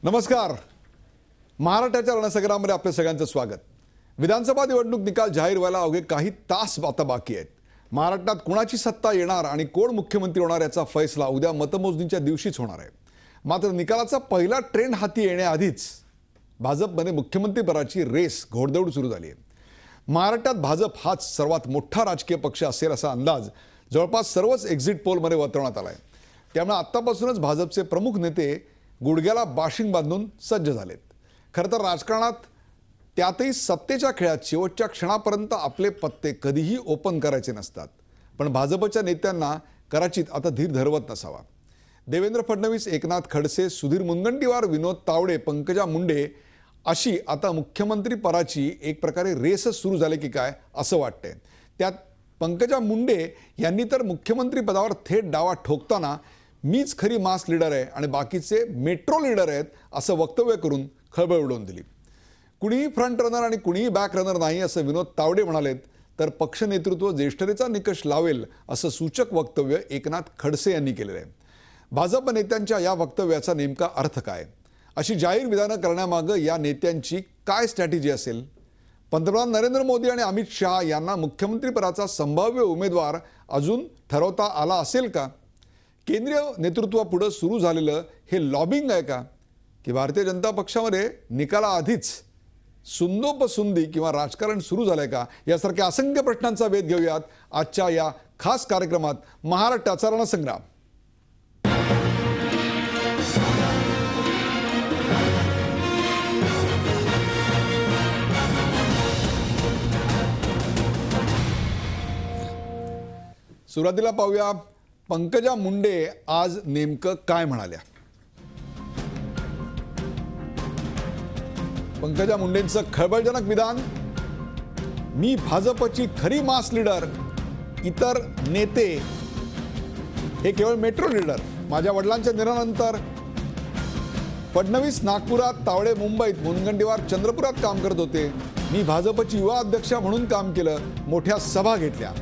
नमस्कार. महाराष्ट्राच्या रणसंग्रामामध्ये आपल्या सगळ्यांचं स्वागत. विधानसभा निवडणूक निकाल जाहीर व्हायला अवघे काही तास आता बाकी आहेत. महाराष्ट्रात कुणाची सत्ता येणार आणि कोण मुख्यमंत्री होणार याचा फैसला उद्या मतमोजणीच्या दिवशीच होणार आहे. मात्र निकालाचा पहिला ट्रेंड हाती येण्याआधीच भाजपमध्ये मुख्यमंत्रीपदाची रेस घोडदौड सुरू झाली आहे. महाराष्ट्रात भाजप हाच सर्वात मोठा राजकीय पक्ष असेल असा अंदाज जवळपास सर्वच एक्झिट पोलमध्ये वर्तवण्यात आला आहे. त्यामुळे आत्तापासूनच भाजपचे प्रमुख नेते गुडघ्याला बाशिंग बांधून सज्ज झालेत. खरं तर राजकारणात त्यातही सत्तेच्या खेळात शेवटच्या क्षणापर्यंत आपले पत्ते कधीही ओपन करायचे नसतात. पण भाजपच्या नेत्यांना कदाचित आता धीर धरवत नसावा. देवेंद्र फडणवीस, एकनाथ खडसे, सुधीर मुनगंटीवार, विनोद तावडे, पंकजा मुंडे अशी आता मुख्यमंत्री पदाची एक प्रकारे रेसच सुरू झाली की काय असं वाटतंय. त्यात पंकजा मुंडे यांनी तर मुख्यमंत्री पदावर थेट डावा ठोकताना मीच खरी मास लीडर आहे आणि बाकीचे मेट्रो लीडर आहेत असं वक्तव्य करून खळबळ उडवून दिली. कुणीही फ्रंट रनर आणि कुणीही बॅक रनर नाही असं विनोद तावडे म्हणालेत, तर पक्ष नेतृत्व ज्येष्ठतेचा निकष लावेल असं सूचक वक्तव्य एकनाथ खडसे यांनी केलेलं आहे. भाजप नेत्यांच्या या वक्तव्याचा नेमका अर्थ काय, अशी जाहीर विधानं करण्यामागं या नेत्यांची काय स्ट्रॅटेजी असेल? पंतप्रधान नरेंद्र मोदी आणि अमित शहा यांना मुख्यमंत्रीपदाचा संभाव्य उमेदवार अजून ठरवता आला असेल का? केंद्रीय नेतृत्वापुढे सुरू झालेलं हे लॉबिंग आहे का, की भारतीय जनता पक्षामध्ये निकालाआधीच सुंदोपसुंदी किंवा राजकारण सुरू झालंय का? यासारख्या असंख्य प्रश्नांचा वेध घेऊयात आजच्या या खास कार्यक्रमात महाराष्ट्राचा रणसंग्राम. सुरुवातीला पाहूया पंकजा मुंडे आज नेमकं काय म्हणाल्या. पंकजा मुंडेंचं खळबळजनक विधान, मी भाजपची खरी मास लीडर, इतर नेते हे केवळ मेट्रो लीडर. माझ्या वडिलांच्या निधनानंतर फडणवीस नागपुरात, तावडे मुंबईत, मुनगंटीवार चंद्रपुरात काम करत होते. मी भाजपची युवा अध्यक्षा म्हणून काम केलं, मोठ्या सभा घेतल्या.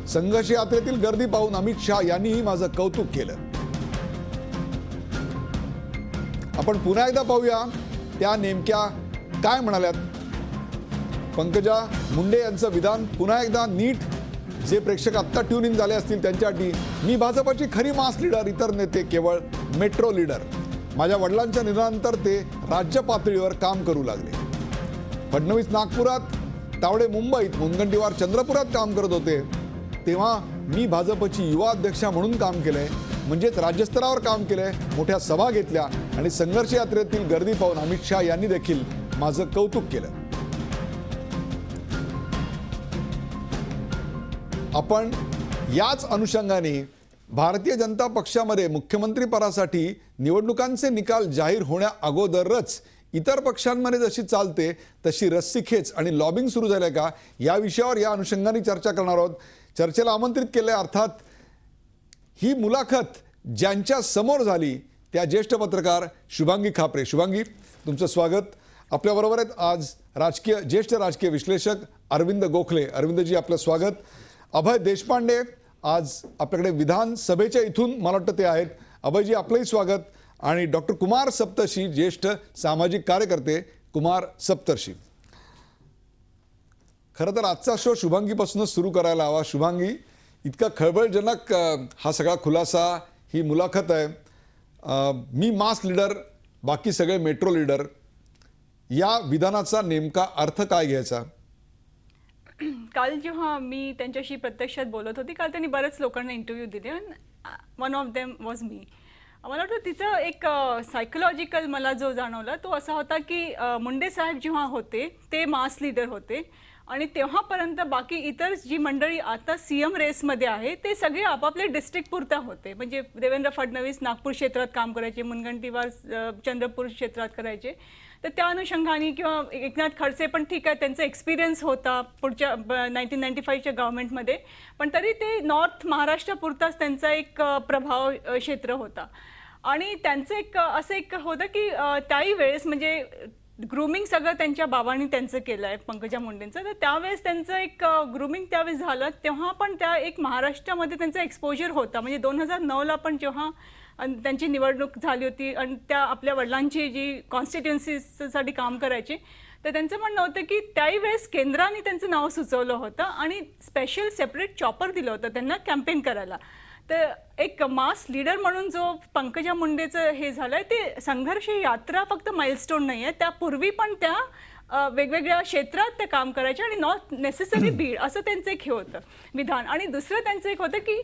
संघर्ष यात्रेतील गर्दी पाहून अमित शहा यांनीही माझं कौतुक केलं. आपण पुन्हा एकदा पाहूया त्या नेमक्या काय म्हणाल्यात. पंकजा मुंडे यांचं विधान पुन्हा एकदा नीट, जे प्रेक्षक आत्ता ट्यून इन झाले असतील त्यांच्यासाठी. मी भाजपची खरी मास लीडर, इतर नेते केवळ मेट्रो लीडर. माझ्या वडिलांच्या निधनानंतर ते राज्य पातळीवर काम करू लागले. फडणवीस नागपुरात, तावडे मुंबईत, मुनगंटीवार चंद्रपुरात काम करत होते. तेव्हा मी भाजपची युवा अध्यक्षा म्हणून काम केलंय, म्हणजेच राज्यस्तरावर काम केलंय, मोठ्या सभा घेतल्या आणि संघर्ष यात्रेतील गर्दी पाहून अमित शहा यांनी देखील माझं कौतुक केलं. आपण याच अनुषंगाने भारतीय जनता पक्षामध्ये मुख्यमंत्री पदासाठी निवडणुकांचे निकाल जाहीर होण्या अगोदरच इतर पक्षांमध्ये जशी चालते तशी रस्सीखेच आणि लॉबिंग सुरू झाले का, या विषयावर या अनुषंगाने चर्चा करणार आहोत. चर्चेला आमंत्रित केले अर्थात ही मुलाखत ज्यांच्या समोर झाली त्या ज्येष्ठ पत्रकार शुभांगी खापरे. शुभांगी, तुमचं स्वागत. आपल्याबरोबर आहेत आज ज्येष्ठ राजकीय विश्लेषक अरविंद गोखले. अरविंदजी, आपलं स्वागत. अभय देशपांडे आज आपल्याकडे विधानसभेच्या इथून मला वाटतं ते आहेत. अभयजी, आपलंही स्वागत. आणि डॉक्टर कुमार सप्तर्षी, ज्येष्ठ सामाजिक कार्यकर्ते कुमार सप्तर्षी. खरं तर आजचा शो शुभांगीपासूनच सुरू करायला हवा. शुभांगी, इतका खळबळजनक हा सगळा खुलासा, ही मुलाखत आहे. मी मास लीडर, बाकी सगळे मेट्रो लीडर, या विधानाचा नेमका अर्थ काय घ्यायचा? काल जेव्हा मी त्यांच्याशी प्रत्यक्षात बोलत होती, काल त्यांनी बऱ्याच लोकांना इंटरव्ह्यू दिले आणि one of them was me. मला वाटतं तिचं एक सायकोलॉजिकल मला जो जाणवला तो असा होता की मुंडे साहेब जेव्हा होते ते मास लीडर होते आणि तेव्हापर्यंत बाकी इतर जी मंडळी आता सीएम रेसमध्ये आहे ते सगळे आपापल्या डिस्ट्रिक्ट पुरता होते. म्हणजे देवेंद्र फडणवीस नागपूर क्षेत्रात काम करायचे, मुनगंटीवार चंद्रपूर क्षेत्रात करायचे. तर त्या अनुषंगाने किंवा एकनाथ खडसे पण ठीक आहे, त्यांचा एक्सपिरियन्स होता पुढच्या 1995च्या गव्हर्नमेंटमध्ये, पण तरी ते नॉर्थ महाराष्ट्रापुरताच त्यांचा एक प्रभाव क्षेत्र होता. आणि त्यांचं एक असं एक होतं की त्याही वेळेस म्हणजे ग्रूमिंग सगळं त्यांच्या बाबांनी त्यांचं केलं आहे, पंकजा मुंडेंचं. तर त्यावेळेस त्यांचं एक ग्रूमिंग त्यावेळेस झालं, तेव्हा पण त्या एक महाराष्ट्रामध्ये त्यांचा एक्सपोजर होता. म्हणजे 2009ला पण जेव्हा आणि त्यांची निवडणूक झाली होती आणि त्या आपल्या वडिलांची जी कॉन्स्टिट्युन्सीसाठी काम करायची, तर त्यांचं म्हणणं होतं की त्याही वेळेस केंद्राने त्यांचं नाव सुचवलं होतं आणि स्पेशल सेपरेट चॉपर दिलं होतं त्यांना कॅम्पेन करायला. तर एक मास लीडर म्हणून जो पंकजा मुंडेचं हे झालंय, ते संघर्ष यात्रा फक्त माइलस्टोन नाही आहे, त्यापूर्वी पण त्या वेगवेगळ्या क्षेत्रात ते काम करायचे आणि नॉट नेसेसरी बीड असं त्यांचं एक हे होतं विधान. आणि दुसरं त्यांचं एक होतं की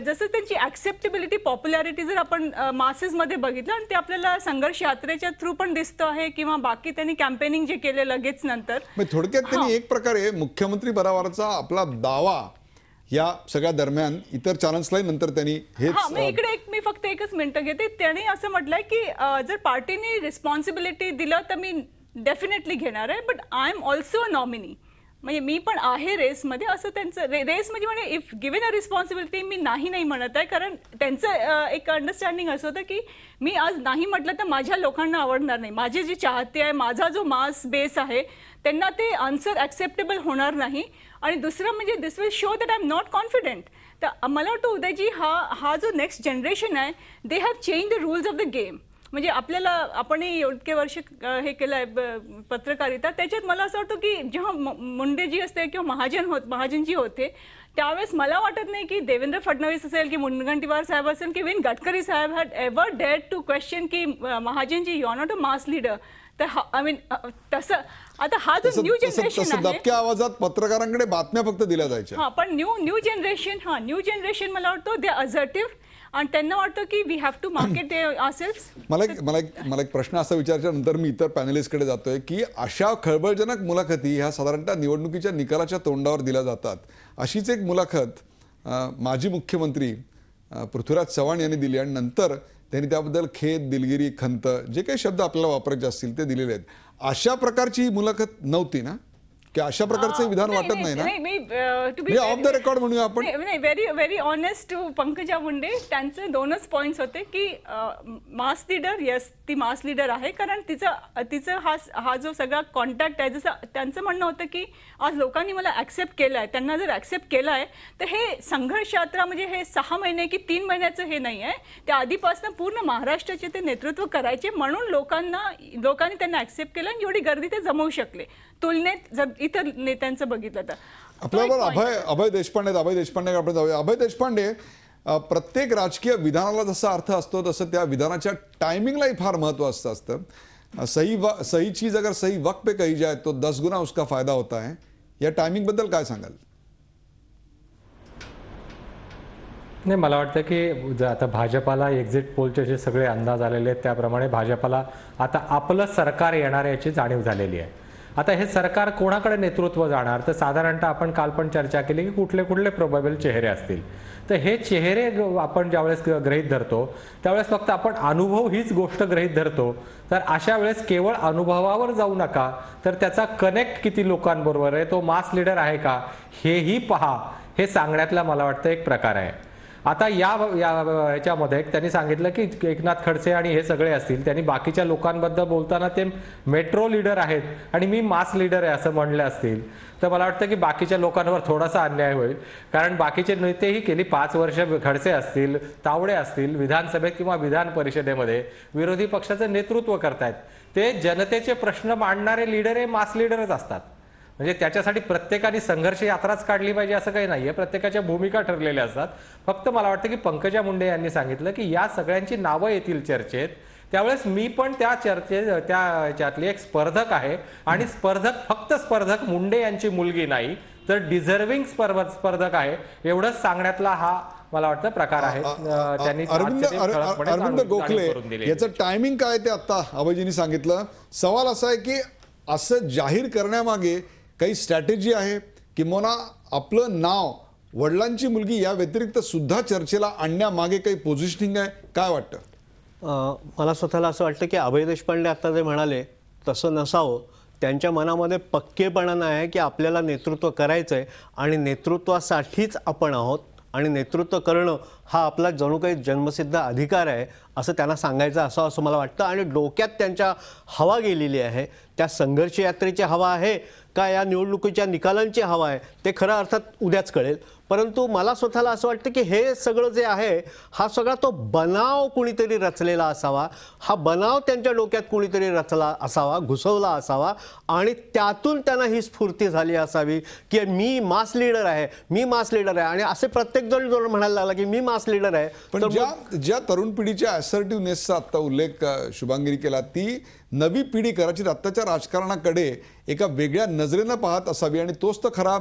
जसं त्यांची ॲक्सेप्टेबिलिटी, पॉप्युलॅरिटी जर आपण मासेसमध्ये बघितलं आणि ते आपल्याला संघर्ष यात्रेच्या थ्रू पण दिसतं आहे किंवा बाकी त्यांनी कॅम्पेनिंग जे केले लगेच नंतर. थोडक्यात त्यांनी एक प्रकारे मुख्यमंत्री पदावरचा आपला दावा या सगळ्या दरम्यान इतर चॅनल्सलाही नंतर त्यांनी हेच इकडे मी फक्त एकच मिनिटं घेते. त्याने असं म्हटलंय की जर पार्टीने रिस्पॉन्सिबिलिटी दिलं तर मी डेफिनेटली घेणार आहे, but I am also a nominee, म्हणजे मी पण आहे रेसमध्ये, असं त्यांचं रेस म्हणजे इफ गिव्हन अ रिस्पॉन्सिबिलिटी मी नाही म्हणत आहे, कारण त्यांचं एक अंडरस्टँडिंग असं होतं की मी आज नाही म्हटलं तर माझ्या लोकांना आवडणार नाही, माझे जे चाहते आहे, माझा जो मास बेस आहे त्यांना ते आन्सर ॲक्सेप्टेबल होणार नाही. आणि दुसरं म्हणजे this will show that I am not confident. तर मला वाटतं उदयजी हा जो नेक्स्ट जनरेशन आहे, they have change the rules of the game. म्हणजे आपल्याला आपणही इतके वर्ष हे केलं आहे पत्रकारिता, त्याच्यात मला असं वाटतं की जेव्हा मुंडेजी असते किंवा महाजनजी होते त्यावेळेस मला वाटत नाही की देवेंद्र फडणवीस असेल की मुनगंटीवार साहेब असेल की इवन गडकरी साहेब had ever dared to question की Mahajanji you are not a mass leader. तर आय मीन तसं आता हा जो न्यू जनरेशन आहे, दबक्या आवाजात पत्रकारांकडे बातम्या फक्त दिल्या जायच्या. पण न्यू जनरेशन मला वाटतं दे असर्टिव्ह आणि त्यांना वाटतं की we have to market ourselves. मला एक प्रश्न असा विचारायच्या नंतर मी इतर पॅनलिस्टकडे जातोय की अशा खळबळजनक मुलाखती ह्या साधारणतः निवडणुकीच्या निकालाच्या तोंडावर दिल्या जातात. अशीच एक मुलाखत माजी मुख्यमंत्री पृथ्वीराज चव्हाण यांनी दिली आणि नंतर त्यांनी त्याबद्दल खेद, दिलगिरी, खंत जे काही शब्द आपल्याला वापरायचे असतील ते दिलेले आहेत. अशा प्रकारची मुलाखत नव्हती ना, की अशा प्रकारचं विधान वाटत नाही ना? ऑफ द रेकॉर्ड म्हणूया आपण. नाही, very honest to Pankaja Munde, त्यांचे दोनच पॉइंट्स होते की मास लीडर, येस ती मास लीडर आहे, कारण तिचं हा जो सगळा कॉन्टॅक्ट आहे, जसं त्यांचं म्हणणं होतं की आज लोकांनी मला ॲक्सेप्ट केलं आहे, त्यांना जर ॲक्सेप्ट केलं आहे तर हे संघर्ष यात्रा म्हणजे हे 6 महिने की 3 महिन्याचं हे नाही आहे, त्या आधीपासून पूर्ण महाराष्ट्राचे ते नेतृत्व करायचे, म्हणून लोकांनी त्यांना ॲक्सेप्ट केलं आणि एवढी गर्दी ते जमवू शकले तुलनेत जर इतर नेत्यांचं बघितलं तर. आपल्याबरोबर अभय देशपांडे आपण जाऊया. अभय देशपांडे, प्रत्येक राजकीय विधानाला जसा अर्थ असतो तसं त्या विधानाच्या टायमिंगलाही फार महत्त्वाचं असतं. सही चीज अगर सही वक्त पे कही जाए तो 10 गुना उसका फायदा होता है. या टायमिंग बद्दल काय सांगाल? नाही, मला वाटतं की आता भाजपाला एक्झिट पोलचे जे सगळे अंदाज आलेले आहेत त्याप्रमाणे भाजपाला आता आपलं सरकार येणार याची जाणीव झालेली आहे. आता हे सरकार कोणाकडे नेतृत्व जाणार, तर साधारणतः आपण काल पण चर्चा केली की कुठले कुठले प्रोबेबल चेहरे असतील. तर हे चेहरे आपण ज्यावेळेस गृहीत धरतो त्यावेळेस फक्त आपण अनुभव हीच गोष्ट गृहीत धरतो, तर अशा वेळेस केवळ अनुभवावर जाऊ नका, तर त्याचा कनेक्ट किती लोकांबरोबर आहे, तो मास लीडर आहे का, हेही पहा. हे सांगण्यातला मला वाटतं एक प्रकार आहे. आता याच्यामध्ये त्यांनी सांगितलं की एकनाथ खडसे आणि हे सगळे असतील, त्यांनी बाकीच्या लोकांबद्दल बोलताना ते मेट्रो लीडर आहेत आणि मी मास लीडर आहे असं म्हणले असतील, तर मला वाटतं की बाकीच्या लोकांवर थोडासा अन्याय होईल. कारण बाकीचे नेतेही गेली 5 वर्ष खडसे असतील, तावडे असतील, विधानसभेत किंवा विधान परिषदेमध्ये विरोधी पक्षाचं नेतृत्व करतायत. ते जनतेचे प्रश्न मांडणारे लीडर हे मास लीडरच असतात. म्हणजे त्याच्यासाठी प्रत्येकाने संघर्ष यात्राच काढली पाहिजे असं काही नाहीये, प्रत्येकाच्या भूमिका ठरलेल्या असतात. फक्त मला वाटतं की पंकजा मुंडे यांनी सांगितलं की या सगळ्यांची नावं येतील चर्चेत, त्यावेळेस मी पण त्या त्याच्यातली एक स्पर्धक आहे आणि फक्त स्पर्धक मुंडे यांची मुलगी नाही तर डिझर्विंग स्पर्धक आहे, एवढंच सांगण्यातला हा मला वाटतं प्रकार आहे. त्यांनी अरविंद गोखले याचं टायमिंग काय ते आता अभयजींनी सांगितलं. सवाल असा आहे की असं जाहीर करण्यामागे काही स्ट्रॅटेजी आहे किंवा आपलं नाव, वडिलांची मुलगी या व्यतिरिक्त सुद्धा चर्चेला आणण्यामागे काही पोझिशनिंग आहे, काय वाटतं? मला स्वतःला असं वाटतं की अभय देशपांडे आता जे म्हणाले तसं नसावं. त्यांच्या मनामध्ये पक्केपणा नाही आहे की आपल्याला नेतृत्व करायचं आहे आणि नेतृत्वासाठीच आपण आहोत आणि नेतृत्व करणं हा आपला जणू काही जन्मसिद्ध अधिकार आहे असं त्यांना सांगायचं असं मला वाटतं. आणि डोक्यात त्यांच्या हवा गेलेली आहे. त्या संघर्ष यात्रेची हवा आहे का या निवडणुकीच्या निकालांची हवा आहे ते खरं अर्थात उद्याच कळेल. परंतु मला स्वतःला असं वाटतं की हे सगळं जे आहे हा सगळा तो बनाव कुणीतरी रचलेला असावा. हा बनाव त्यांच्या डोक्यात कुणीतरी रचला असावा, घुसवला असावा आणि त्यातून त्यांना ही स्फूर्ती झाली असावी की मी मास लीडर आहे, मी मास लीडर आहे. आणि असे प्रत्येक जण जर म्हणायला लागला की मी मास लीडर आहे, पण ज्या तरुण पिढीच्या असर्टिव्हनेसचा आता उल्लेख शुभांगिरी केला, ती नवी पिढी कदाचित आत्ताच्या राजकारणाकडे एका वेगळ्या नजरेनं पाहत असावी आणि तोच तर खरा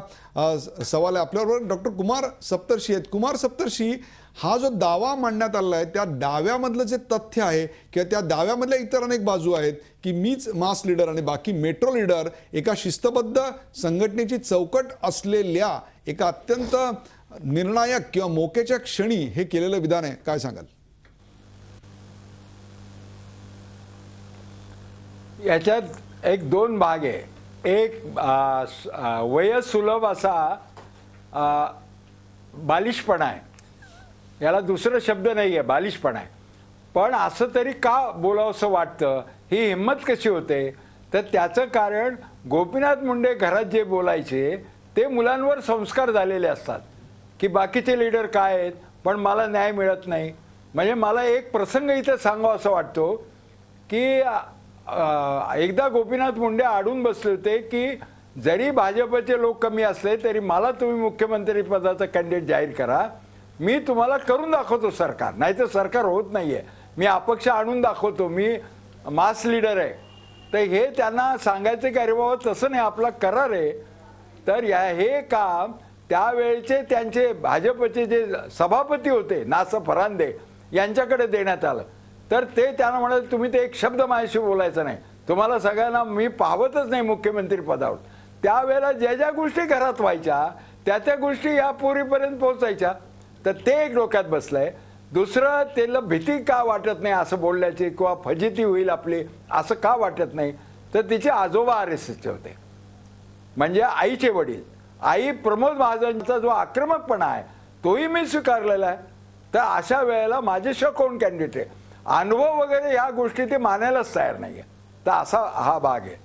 सवाल आहे. आपल्याबरोबर डॉक्टर कुमार सप्तर्षी आहेत. कुमार सप्तर्षी, हा जो दावा मांडण्यात आलेला आहे त्या दाव्यामधलं जे तथ्य आहे किंवा त्या दाव्यामधल्या इतर अनेक बाजू आहेत की मीच मास लीडर आणि बाकी मेट्रो लीडर, एका शिस्तबद्ध संघटनेची चौकट असलेल्या एका अत्यंत निर्णायक किंवा मोकेच्या क्षणी हे केलेलं विधान आहे, काय सांगाल? याच्यात एक दोन भाग आहे. एक वयसुलभ असा बालिशपणा आहे, याला दुसरं शब्द नाही आहे, बालिशपणा आहे. पण असं तरी का बोलावंसं वाटतं, ही हिंमत कशी होते? तर त्याचं कारण गोपीनाथ मुंडे घरात जे बोलायचे ते मुलांवर संस्कार झालेले असतात की बाकीचे लीडर काय आहेत पण मला न्याय मिळत नाही. म्हणजे मला एक प्रसंग इथं सांगावा असं वाटतो की एकदा गोपीनाथ मुंडे अडून बसले होते की जरी भाजपचे लोक कमी असले तरी मला तुम्ही मुख्यमंत्री पदाचा कॅन्डिडेट जाहीर करा, मी तुम्हाला करून दाखवतो सरकार, नाही तर सरकार होत नाही आहे, मी अपक्ष आणून दाखवतो, मी मास लीडर आहे. तर हे त्यांना सांगायचं की अरे बाबा तसं नाही, आपला करार आहे. तर हे काम त्यावेळेचे त्यांचे भाजपचे जे सभापती होते नासा फरांदे यांच्याकडे देण्यात आलं. तर ते त्यांना म्हणाले तुम्ही ते एक शब्द माझ्याशी बोलायचं नाही, तुम्हाला सगळ्यांना मी पाहतच नाही मुख्यमंत्री पदावर. त्यावेळेला ज्या ज्या गोष्टी घरात व्हायच्या त्या गोष्टी या पोरीपर्यंत पोहोचायच्या. तर ते एक डोक्यात बसलंय. दुसरं, त्याला भीती का वाटत नाही असं बोलण्याची किंवा फजिती होईल आपली असं का वाटत नाही, तर तिचे आजोबा RSSचे होते, म्हणजे आईचे वडील. आई प्रमोद महाजनचा जो आक्रमकपणा आहे तोही मी स्वीकारलेला आहे. तर अशा वेळेला माझ्याशिवाय कोण कॅन्डिडेट आहे, अनुभव वगैरे ह्या गोष्टी ते मानायलाच तयार नाही आहे. तर असा हा भाग आहे.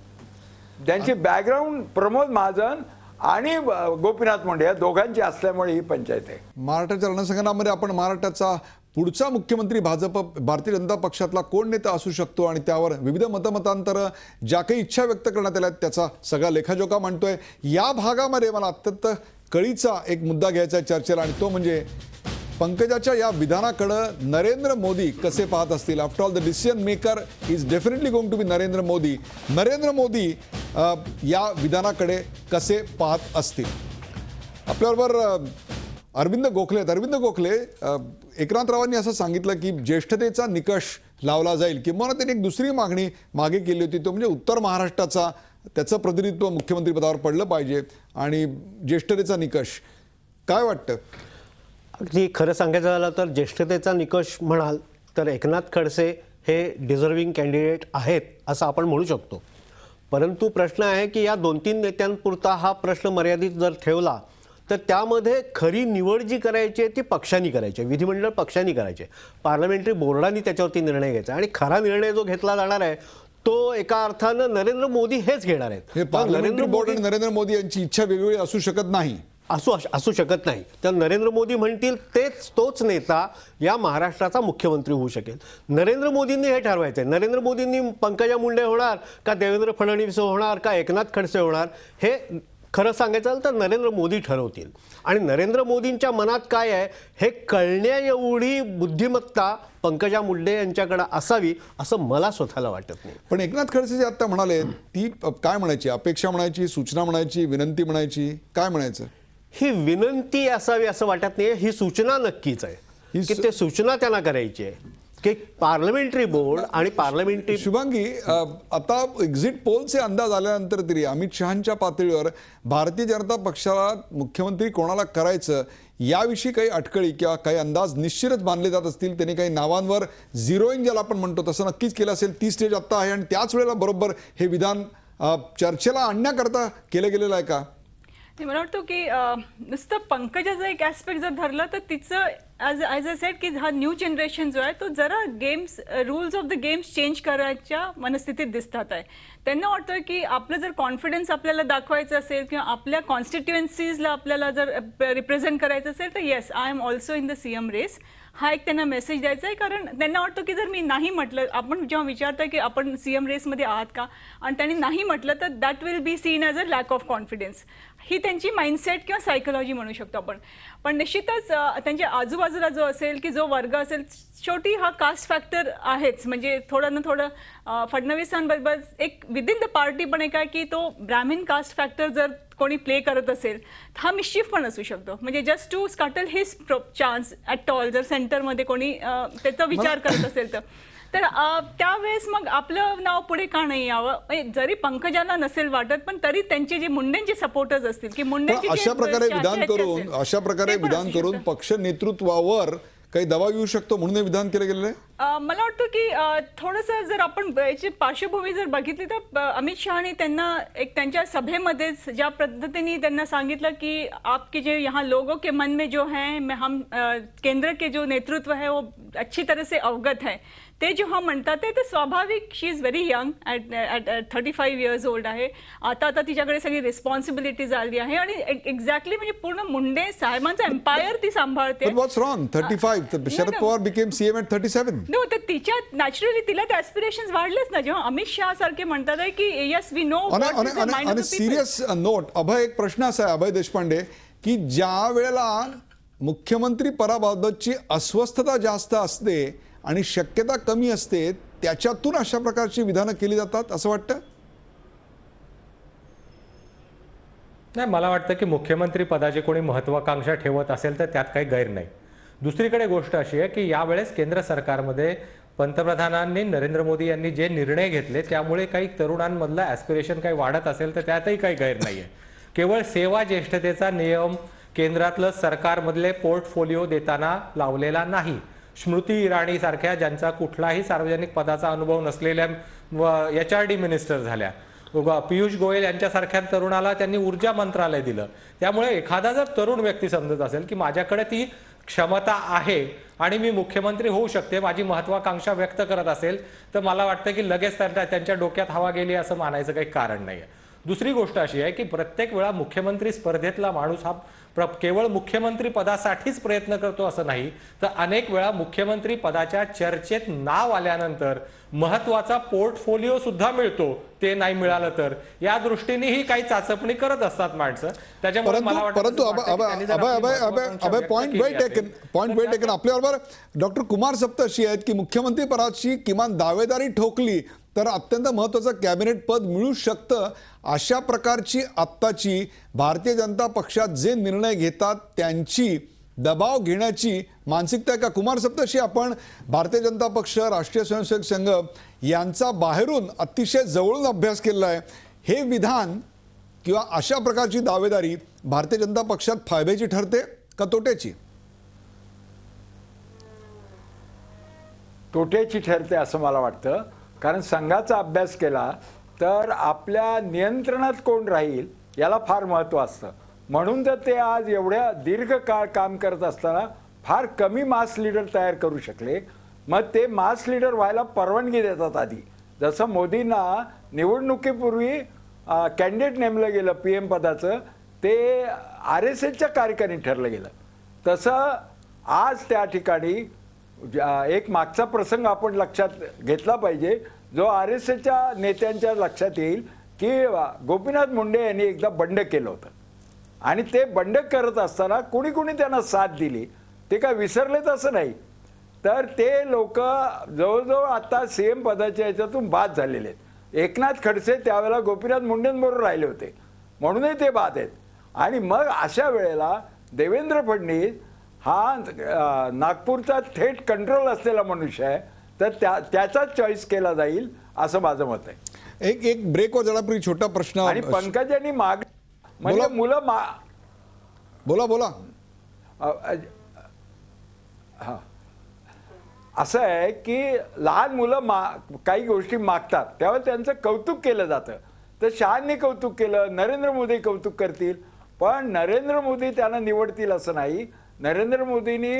त्यांची बॅकग्राऊंड प्रमोद महाजन आणि गोपीनाथ मुंडे या दोघांची असल्यामुळे ही पंचायत आहे. महाराष्ट्राच्या रणसंग्रामामध्ये आपण महाराष्ट्राचा पुढचा मुख्यमंत्री भारतीय जनता पक्षातला कोण नेता असू शकतो आणि त्यावर विविध मतमतांतर ज्या काही इच्छा व्यक्त करण्यात आल्या त्याचा सगळा लेखाजोखा मांडतोय. या भागामध्ये मला अत्यंत कळीचा एक मुद्दा घ्यायचा आहे चर्चेला आणि तो म्हणजे पंकजाच्या या विधानाकडे नरेंद्र मोदी कसे पाहत असतील. After all the decision maker is definitely going to be Narendra Modi. Narendra Modi या विधानाकडे कसे पाहत असतील. आपल्याबरोबर अरविंद गोखले. अरविंद गोखले, एकनाथरावांनी असं सांगितलं की ज्येष्ठतेचा निकष लावला जाईल किंवा त्यांनी एक दुसरी मागणी मागे केली होती, तो म्हणजे उत्तर महाराष्ट्राचा त्याचं प्रतिनिधित्व मुख्यमंत्री पदावर पडलं पाहिजे आणि ज्येष्ठतेचा निकष. काय वाटतं? अगदी खरं सांगायचं झालं तर ज्येष्ठतेचा निकष म्हणाल तर एकनाथ खडसे हे डिझर्विंग कॅन्डिडेट आहेत असं आपण म्हणू शकतो. परंतु प्रश्न आहे की या 2-3 नेत्यांपुरता हा प्रश्न मर्यादित जर ठेवला तर त्यामध्ये खरी निवड जी करायची आहे ती पक्षांनी करायची आहे, विधिमंडळ पक्षांनी करायचे, पार्लमेंटरी बोर्डांनी त्याच्यावरती निर्णय घ्यायचा आणि खरा निर्णय जो घेतला जाणार आहे तो एका अर्थानं नरेंद्र मोदी हेच घेणार आहेत. हे पार्लमेंटरी बोर्ड आणि नरेंद्र मोदी यांची इच्छा वेगवेगळी असू शकत नाही, असू शकत नाही. तर नरेंद्र मोदी म्हणतील तोच नेता या महाराष्ट्राचा मुख्यमंत्री होऊ शकेल. नरेंद्र मोदींनी हे ठरवायचं आहे. नरेंद्र मोदींनी पंकजा मुंडे होणार का देवेंद्र फडणवीस होणार का एकनाथ खडसे होणार हे खरं सांगायचं तर नरेंद्र मोदी ठरवतील. आणि नरेंद्र मोदींच्या मनात काय आहे हे कळण्या एवढी बुद्धिमत्ता पंकजा मुंडे यांच्याकडे असावी असं मला स्वतःला वाटत नाही. पण एकनाथ खडसे जे आता म्हणाले ती काय म्हणायची, अपेक्षा म्हणायची, सूचना म्हणायची, विनंती म्हणायची, काय म्हणायचं? ही विनंती असावी असं वाटत नाही, ही सूचना नक्कीच आहे की ते सूचना त्यांना करायची आहे की पार्लमेंटरी बोर्ड आणि पार्लमेंटरी. शुभांगी, आता एक्झिट पोलचे अंदाज आल्यानंतर तरी अमित शहांच्या पातळीवर भारतीय जनता पक्षाला मुख्यमंत्री कोणाला करायचं याविषयी काही अटकळी किंवा काही अंदाज निश्चितच बांधले जात असतील. त्यांनी काही नावांवर झिरोईंग ज्याला आपण म्हणतो तसं नक्कीच केलं असेल. ती स्टेज आत्ता आहे आणि त्याच वेळेला बरोबर हे विधान चर्चेला आणण्याकरता केलं गेलेलं आहे का? मला वाटतं की नुसतं पंकजाचं एक ॲस्पेक्ट जर धरलं तर तिचं ॲज अ सेट की हा न्यू जनरेशन जो आहे तो जरा games rules of the games change करायच्या मनस्थितीत दिसतात आहे. त्यांना वाटतं की आपलं जर कॉन्फिडन्स आपल्याला दाखवायचं असेल किंवा आपल्या कॉन्स्टिट्युएन्सीजला आपल्याला जर रिप्रेझेंट करायचं असेल तर yes I am also in the CM race. हा एक त्यांना मेसेज द्यायचा आहे. कारण त्यांना वाटतं की जर मी नाही म्हटलं, आपण जेव्हा विचारतोय की आपण CM रेसमध्ये आहात का आणि त्यांनी नाही म्हटलं तर that will be seen as a lack of confidence. ही त्यांची माइंडसेट किंवा सायकोलॉजी म्हणू शकतो आपण. पण निश्चितच त्यांच्या आजूबाजूला जो असेल की जो वर्ग असेल, शेवटी हा कास्ट फॅक्टर आहेच. म्हणजे थोडं ना थोडं फडणवीसांबरोबर एक विदिन द पार्टी पण एक आहे की तो ब्राह्मीण कास्ट फॅक्टर जर कोणी प्ले करत असेल हा मिस्चिफ पण असू शकतो. म्हणजे just to scuttle his chance at all जर सेंटरमध्ये कोणी त्याचा विचार करत असेल तर त्यावेळेस मग आपलं नाव पुढे का नाही यावं. जरी पंकजाला नसेल वाटत पण तरी त्यांचे जे मुंडेंचे सपोर्टर्स असतील की मुंडेंची अशा प्रकारे विधान करून पक्ष नेतृत्वावर काही दबाव येऊ शकतो म्हणून हे विधान केलं गेलेलं आहे. मला वाटतं की थोडंसं जर आपण याची पार्श्वभूमी जर बघितली तर अमित शहानी त्यांना एक त्यांच्या सभेमध्येच ज्या पद्धतीने त्यांना सांगितलं की आपके जो यहाँ लोगों के मन में जो है हम केंद्र के जो नेतृत्व है वो अच्छी तरह से अवगत है. ते जेव्हा म्हणतात ते स्वाभाविक she is very young at 35 years old आहे. आता तिच्याकडे सगळी रिस्पॉन्सिबिलिटीज आली आहे आणि एक्झॅक्टली म्हणजे पूर्ण मुंडे साहेबांचा एम्पायर ती सांभाळते. What's wrong 35 Sharad Pawar became CM at 37. No तर तिच्या नॅचरली तिला ते ॲस्पिरेशन्स वाढलेच ना. जेव्हा अमित शहा सारखे म्हणतात आहे की येस वी नो. आणि सिरियस नोट अभय, एक प्रश्न असा आहे अभय देशपांडे की ज्या वेळेला मुख्यमंत्री पदाबाबतची अस्वस्थता जास्त असते आणि शक्यता कमी असते त्याच्यातून अशा प्रकारची विधानं केली जातात असं वाटतं. नाही, मला वाटतं की मुख्यमंत्री पदाची कोणी महत्वाकांक्षा ठेवत असेल तर त्यात काही गैर नाही. दुसरीकडे गोष्ट अशी आहे की यावेळेस केंद्र सरकारमध्ये पंतप्रधानांनी नरेंद्र मोदी यांनी जे निर्णय घेतले त्यामुळे काही तरुणांमधलं ॲस्पिरेशन काही वाढत असेल तर त्यातही काही गैर नाही आहे. केवळ सेवा ज्येष्ठतेचा नियम केंद्रातलं सरकारमधले पोर्टफोलिओ देताना लावलेला नाही. स्मृती इराणी सारख्या ज्यांचा कुठलाही सार्वजनिक पदाचा अनुभव नसलेल्या HRD मिनिस्टर झाल्या. पियुष गोयल यांच्यासारख्या तरुणाला त्यांनी ऊर्जा मंत्रालय दिलं. त्यामुळे एखादा जर तरुण व्यक्ती समजत असेल की माझ्याकडे ती क्षमता आहे आणि मी मुख्यमंत्री होऊ शकते, माझी महत्वाकांक्षा व्यक्त करत असेल तर मला वाटतं की लगेच त्यांच्या डोक्यात हवा गेली असं मानायचं काही कारण नाही आहे. दुसरी गोष्ट अशी आहे की प्रत्येक वेळा मुख्यमंत्री स्पर्धेतला माणूस हा केवळ मुख्यमंत्री पदासाठीच प्रयत्न करतो असं नाही, तर अनेक वेळा मुख्यमंत्री पदाच्या चर्चेत नाव आल्यानंतर महत्वाचा पोर्टफोलिओ सुद्धा मिळतो. ते नाही मिळालं तर या दृष्टीनेही काही चाचपणी करत असतात माणसं. त्याच्यामुळे मला वाटतं पॉइंट वेल टेकन. आपल्याबरोबर डॉक्टर कुमार सप्त अशी आहेत की मुख्यमंत्री पदाची किमान दावेदारी ठोकली तर अत्यंत महत्त्वाचं कॅबिनेट पद मिळू शकतं. अशा प्रकारची आत्ताची भारतीय जनता पक्षात जे निर्णय घेतात त्यांची दबाव घेण्याची मानसिकता आहे का? कुमार सप्तशी, आपण भारतीय जनता पक्ष, राष्ट्रीय स्वयंसेवक संघ यांचा बाहेरून अतिशय जवळून अभ्यास केलेला आहे. हे विधान किंवा अशा प्रकारची दावेदारी भारतीय जनता पक्षात फायद्याची ठरते का तोट्याची? तोट्याची ठरते असं मला वाटतं. कारण संघाचा अभ्यास केला तर आपल्या नियंत्रणात कोण राहील याला फार महत्त्व असतं. म्हणून तर ते आज एवढ्या दीर्घकाळ काम करत असताना फार कमी मास लीडर तयार करू शकले. मग ते मास लीडर व्हायला परवानगी देतात आधी. जसं मोदींना निवडणुकीपूर्वी कॅन्डिडेट नेमलं गेलं PM पदाचं, ते RSSच्या कार्यकारिणीत ठरलं गेलं. तसं आज त्या ठिकाणी एक मागचा प्रसंग आपण लक्षात घेतला पाहिजे जो RSSच्या नेत्यांच्या लक्षात येईल की गोपीनाथ मुंडे यांनी एकदा बंड केलं होतं आणि ते बंड करत असताना कुणी त्यांना साथ दिली ते काय विसरलेत असं नाही. तर ते लोक जवळजवळ आता CM पदाच्या याच्यातून बाद झालेले आहेत. एकनाथ खडसे त्यावेळेला गोपीनाथ मुंडेंबरोबर राहिले होते म्हणूनही ते बाद आहेत. आणि मग अशा वेळेला देवेंद्र फडणवीस हा नागपूरचा थेट कंट्रोल असलेला मनुष्य आहे, तर त्याचाच चॉईस केला जाईल असं माझं मत आहे. एक ब्रेकवर जाण्यापूर्वी छोटा प्रश्न. आणि पंकजांनी म्हणजे मुलं बोला. हा असं आहे की लहान मुलं काही गोष्टी मागतात तेव्हा त्यांचं कौतुक केलं जातं. तर शहांनी कौतुक केलं, नरेंद्र मोदी कौतुक करतील. पण नरेंद्र मोदी त्यांना निवडतील असं नाही. नरेंद्र मोदींनी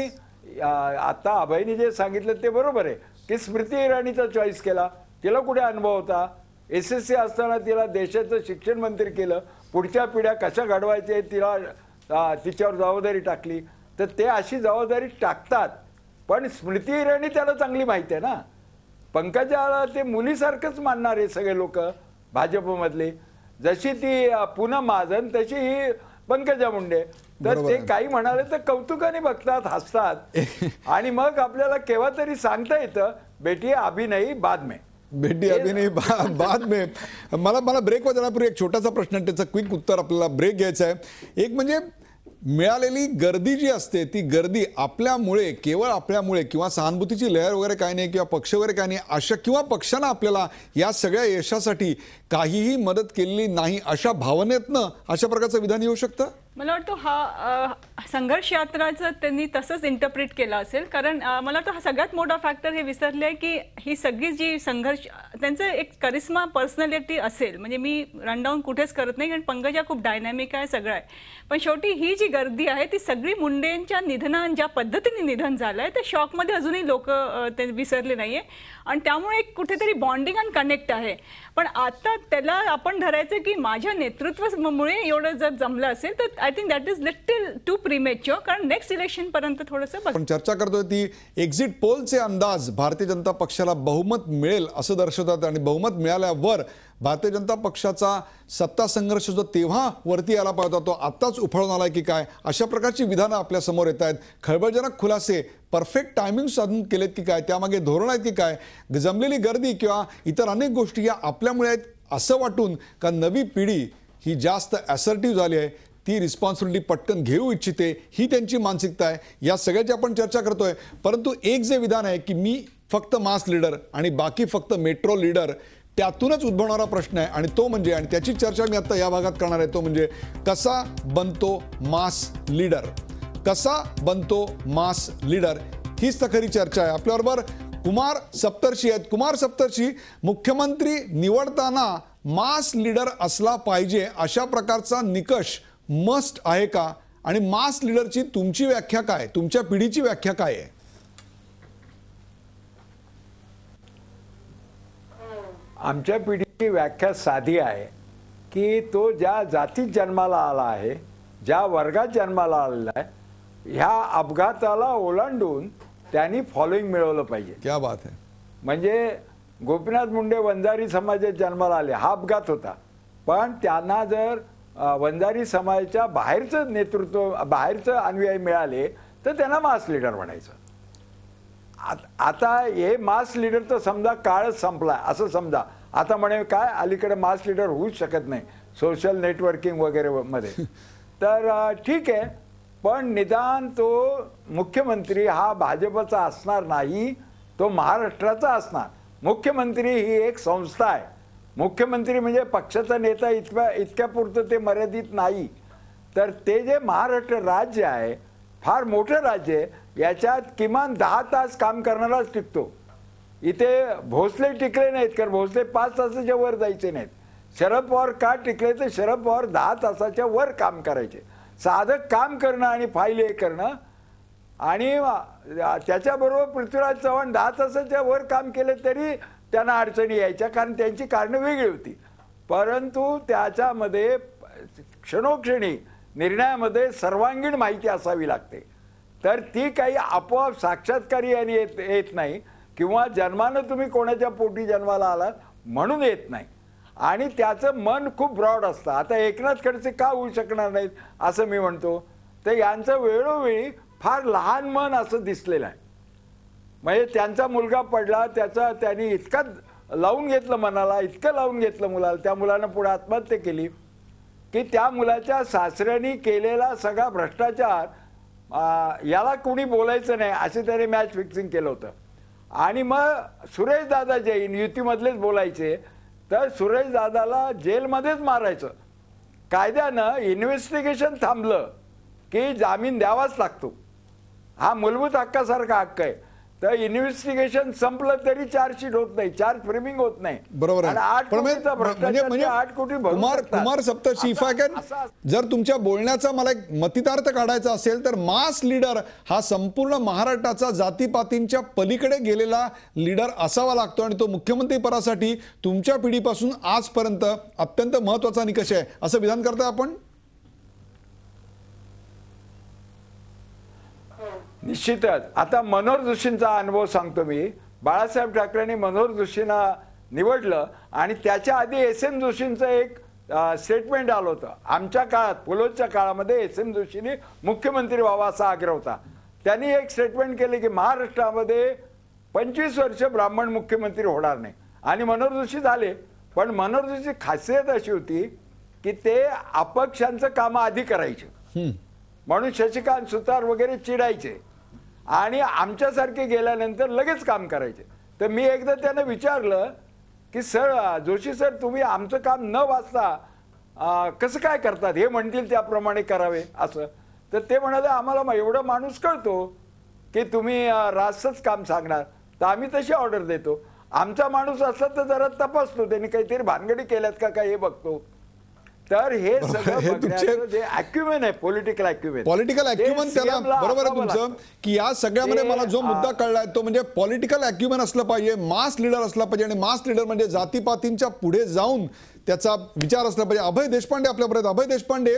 आता अभयनी जे सांगितलं ते बरोबर आहे की स्मृती इराणीचा चॉईस केला. तिला कुठे अनुभव होता? SSC असताना तिला देशाचं शिक्षण मंत्री केलं. पुढच्या पिढ्या कशा घडवायच्या तिला तिच्यावर जबाबदारी टाकली. तर ते अशी जबाबदारी टाकतात. पण स्मृती इराणी त्याला चांगली माहिती आहे ना. पंकजाला ते मुलीसारखंच मानणार आहे सगळे लोक भाजपमधले. जशी ती पूनम महाजन तशी ही पंकजा मुंडे. तर बरोबर ते आहे. काही म्हणाले तर कौतुकाने बघतात, हसतात आणि मग आपल्याला केव्हा तरी सांगता येतं बेटी अभी नहीं बाद में. बेटी अभी नहीं बाद में. मला ब्रेकवर जाण्यापूर्वी एक छोटासा प्रश्न आणि त्याचं क्विक उत्तर आपल्याला ब्रेक घ्यायचं आहे. एक म्हणजे मिळालेली गर्दी जी असते ती गर्दी आपल्यामुळे, केवळ आपल्यामुळे किंवा सहानुभूतीची लहर वगैरे काही नाही किंवा पक्ष वगैरे काही नाही अशा, किंवा पक्षानं आपल्याला या सगळ्या यशासाठी काहीही मदत केलेली नाही अशा भावनेतनं अशा प्रकारचं विधान येऊ शकतं. मला वाटतं हा संघर्ष यात्राचं त्यांनी तसंच इंटरप्रिट केलं असेल. कारण मला वाटतं हा सगळ्यात मोठा फॅक्टर हे विसरले आहे की ही सगळी जी संघर्ष, त्यांचं एक करिश्मा पर्सनॅलिटी असेल. म्हणजे मी रनडाऊन कुठेच करत नाही कारण पंकजा खूप डायनॅमिक आहे, सगळं आहे. पण शेवटी ही जी गर्दी आहे ती सगळी मुंडेंच्या निधनानं ज्या पद्धतीने निधन झालं आहे त्या शॉकमध्ये अजूनही लोक ते विसरले नाही आहे. आणि त्यामुळे एक कुठेतरी बॉन्डिंग आणि कनेक्ट आहे. पण आता त्याला आपण धरायचं की माझ्या नेतृत्वामुळे एवढं जर जमलं असेल तर I think that is little too premature. कारण नेक्स्ट इलेक्शन पर्यंत थोडंसं आपण चर्चा करतोय ती एक्झिट पोलचे अंदाज भारतीय जनता पक्षाला बहुमत मिळेल असं दर्शवतात. आणि बहुमत मिळाल्यावर भारतीय जनता पक्षाचा सत्ता संघर्ष जो तेव्हा वरती आला पाहिजे तो आत्ताच उफळून आलाय की काय, अशा प्रकारची विधानं आपल्या समोर येत आहेत. खळबळजनक खुलासे परफेक्ट टायमिंग साधून केलेत की काय, त्यामागे धोरण आहेत की काय, जमलेली गर्दी किंवा इतर अनेक गोष्टी या आपल्यामुळे आहेत असं वाटून का नवी पिढी ही जास्त असर्टिव्ह झाली आहे, ती रिस्पॉन्सिबिलिटी पटकन घेऊ इच्छिते, ही त्यांची मानसिकता आहे. या सगळ्याची आपण चर्चा करतोय. परंतु एक जे विधान आहे की मी फक्त मास लीडर आणि बाकी फक्त मेट्रो लीडर, त्यातूनच उद्भवणारा प्रश्न आहे. आणि तो म्हणजे, आणि त्याची चर्चा मी आता या भागात करणार आहे, तो म्हणजे कसा बनतो मास लीडर. कसा बनतो मास लीडर, हीच तर खरी चर्चा आहे. आपल्याबरोबर कुमार सप्तर्षी आहेत. कुमार सप्तर्षी, मुख्यमंत्री निवडताना मास लीडर असला पाहिजे अशा प्रकारचा निकष मस्ट आहे का? आणि मास लीडरची तुमची व्याख्या काय, तुमच्या पिढीची व्याख्या काय आहे? आमच्या पिढीची व्याख्या साधी आहे की तो ज्या जातीत जन्माला आला आहे, ज्या वर्गात जन्माला आलेला आहे, ह्या अपघाताला ओलांडून त्यांनी फॉलोईंग मिळवलं पाहिजे. क्या बात आहे. म्हणजे गोपीनाथ मुंडे वंजारी समाजात जन्माला आले, हा अपघात होता. पण त्यांना जर वंजारी समाजाच्या बाहेरचं नेतृत्व, बाहेरचं अनुयायी मिळाले तर त्यांना मास लीडर म्हणायचं. आता हे मास लीडर तर समजा काळच संपला असं समजा. आता म्हणे काय अलीकडे मास लीडर होऊच शकत नाही सोशल नेटवर्किंग वगैरे मध्ये. तर ठीक आहे, पण निदान तो मुख्यमंत्री हा भाजपचा असणार नाही, तो महाराष्ट्राचा असणार. मुख्यमंत्री ही एक संस्था आहे. मुख्यमंत्री म्हणजे पक्षाचा नेता इतक्यापुरतं ते मर्यादित नाही. तर ते जे महाराष्ट्र राज्य आहे, फार मोठं राज्य आहे, याच्यात किमान 10 तास काम करणाराच टिकतो. इथे भोसले टिकले नाहीत कारण भोसले 5 तासाच्या वर जायचे नाहीत. शरद पवार का टिकले तर शरद पवार 10 तासाच्या वर काम करायचे. साधं काम करणं आणि फाईल हे करणं. आणि त्याच्याबरोबर पृथ्वीराज चव्हाण 10 तासाच्या वर काम केलं तरी त्यांना अडचणी यायच्या कारण त्यांची कारणं वेगळी होती. परंतु त्याच्यामध्ये क्षणोक्षणी निर्णयामध्ये सर्वांगीण माहिती असावी लागते. तर ती काही आपोआप साक्षात्कारी आणि येत नाही किंवा जन्मानं तुम्ही कोणाच्या पोटी जन्माला आलात म्हणून येत नाही. आणि त्याचं मन खूप ब्रॉड असतं. आता एकनाथ खडसे का होऊ शकणार नाहीत असं मी म्हणतो, तर यांचं वेळोवेळी फार लहान मन असं दिसलेलं आहे. म्हणजे त्यांचा मुलगा पडला, त्यांनी इतका लावून घेतलं मनाला, इतकं लावून घेतलं मुलाला, त्या मुलानं पुढे आत्महत्या केली की त्या मुलाच्या सासऱ्यांनी केलेला सगळा भ्रष्टाचार याला कुणी बोलायचं नाही असे त्याने मॅच फिक्सिंग केलं होतं. आणि मग सुरेश दादा जैन युतीमधलेच बोलायचे तर सुरेश दादाला जेलमध्येच मारायचं. कायद्यानं इन्व्हेस्टिगेशन थांबलं की जामीन द्यावाच लागतो. हा मूलभूत हक्कासारखा हक्क आहे. तर इन्व्हेस्टिगेशन संपलं तरी चार्जशीट होत नाही, चार्ज फ्रेमिंग होत नाही. बरोबर आणि आहे. 8 पण कोटीचा भ्रष्टाचार ते 8 कोटी भरू शकतात. कुमार सप्तर्षी, इफ आय कॅन, जर तुमच्या बोलण्याचा मला एक मतितार्थ काढायचा असेल तर मास लीडर हा संपूर्ण महाराष्ट्राचा जातीपातींच्या पलीकडे गेलेला लीडर असावा लागतो आणि तो मुख्यमंत्री पदासाठी तुमच्या पिढीपासून आजपर्यंत अत्यंत महत्वाचा निकष आहे असं विधान करताय आपण. निश्चितच. आता मनोहर जोशींचा अनुभव सांगतो मी. बाळासाहेब ठाकरेंनी मनोहर जोशींना निवडलं आणि त्याच्या आधी एस एम जोशींचं एक स्टेटमेंट आलं होतं. आमच्या काळात, पुलोच्या काळामध्ये एस एम जोशींनी मुख्यमंत्री व्हावा असा आग्रह होता. त्यांनी एक स्टेटमेंट केले की महाराष्ट्रामध्ये 25 वर्ष ब्राह्मण मुख्यमंत्री होणार नाही, आणि मनोहर जोशी झाले. पण मनोहर जोशीची खासियत अशी होती की ते अपक्षांचं कामं आधी करायचे, म्हणून शशिकांत सुतार वगैरे चिडायचे आणि आमच्यासारखे गेल्यानंतर लगेच काम करायचे. तर मी एकदा त्यांना विचारलं की सर, जोशी सर, तुम्ही आमचं काम न वाचता कसं काय करतात, हे म्हणतील त्याप्रमाणे करावे असं. तर ते म्हणाले, आम्हाला एवढं माणूस कळतो की तुम्ही रास्तच काम सांगणार, तर आम्ही तशी ऑर्डर देतो. आमचा माणूस असला तर जरा तपासतो, त्यांनी काहीतरी भानगडी केल्यात का काय हे बघतो. तर हे सगळं बघण्याचं जे अॅक्युमेन आहे, पॉलिटिकल अॅक्युमेन त्याला बरोबर आहे तुमचं की या सगळ्यामध्ये मला जो मुद्दा कळलाय तो म्हणजे पॉलिटिकल अॅक्युमेन असलं पाहिजे, मास लीडर असला पाहिजे, आणि मास लीडर म्हणजे जातीपातींच्या पुढे जाऊन त्याचा विचार असला पाहिजे. अभय देशपांडे आपल्यापर्यंत. अभय देशपांडे,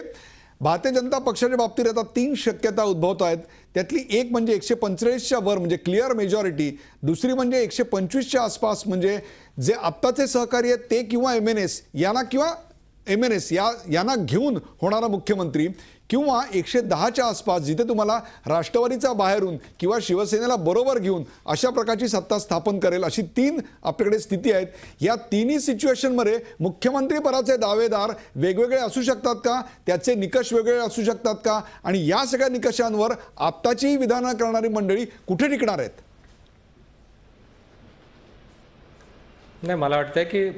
भारतीय जनता पक्षाच्या बाबतीत आता 3 शक्यता उद्भवत आहेत. त्यातली एक म्हणजे 145च्या वर म्हणजे क्लिअर मेजॉरिटी, दुसरी म्हणजे 125च्या आसपास म्हणजे जे आत्ताचे सहकारी आहेत ते किंवा MNS यांना किंवा MNS यांना घेऊन होणारा मुख्यमंत्री, किंवा 110च्या आसपास जिथे तुम्हाला राष्ट्रवादीचा बाहेरून किंवा शिवसेनेला बरोबर घेऊन अशा प्रकारची सत्ता स्थापन करेल, अशी 3 आपल्याकडे स्थिती आहेत. या तिन्ही सिच्युएशनमध्ये मुख्यमंत्री पदाचे दावेदार वेगवेगळे असू शकतात का, त्याचे निकष वेगवेगळे असू शकतात का, आणि या सगळ्या निकषांवर आत्ताची विधानं करणारी मंडळी कुठे टिकणार आहेत? नाही, मला वाटतं की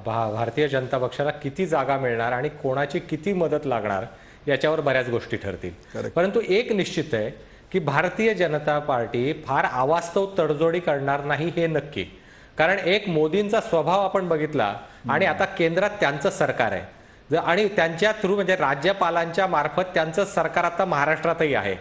भारतीय जनता पक्षाला किती जागा मिळणार आणि कोणाची किती मदत लागणार याच्यावर बऱ्याच गोष्टी ठरतील. परंतु एक निश्चित आहे की भारतीय जनता पार्टी फार अवास्तव तडजोडी करणार नाही हे नक्की. कारण एक मोदींचा स्वभाव आपण बघितला आणि आता केंद्रात त्यांचं सरकार आहे आणि त्यांच्या थ्रू म्हणजे राज्यपालांच्या मार्फत त्यांचं सरकार आता महाराष्ट्रातही आहे.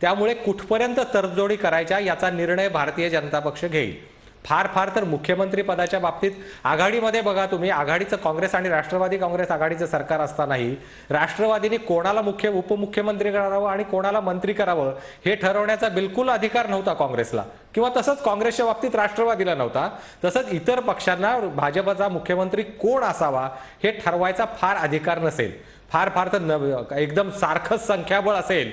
त्यामुळे कुठपर्यंत तडजोडी करायच्या याचा निर्णय भारतीय जनता पक्ष घेईल. फार तर मुख्यमंत्री पदाच्या बाबतीत आघाडीमध्ये बघा तुम्ही, आघाडीचं काँग्रेस आणि राष्ट्रवादी काँग्रेस आघाडीचं सरकार असतानाही राष्ट्रवादीने कोणाला उपमुख्यमंत्री करावं आणि कोणाला मंत्री करावं हे ठरवण्याचा बिलकुल अधिकार नव्हता काँग्रेसला, किंवा तसंच काँग्रेसच्या बाबतीत राष्ट्रवादीला नव्हता. तसंच इतर पक्षांना भाजपचा मुख्यमंत्री कोण असावा हे ठरवायचा फार अधिकार नसेल. फार तर एकदम सारखंच संख्याबळ असेल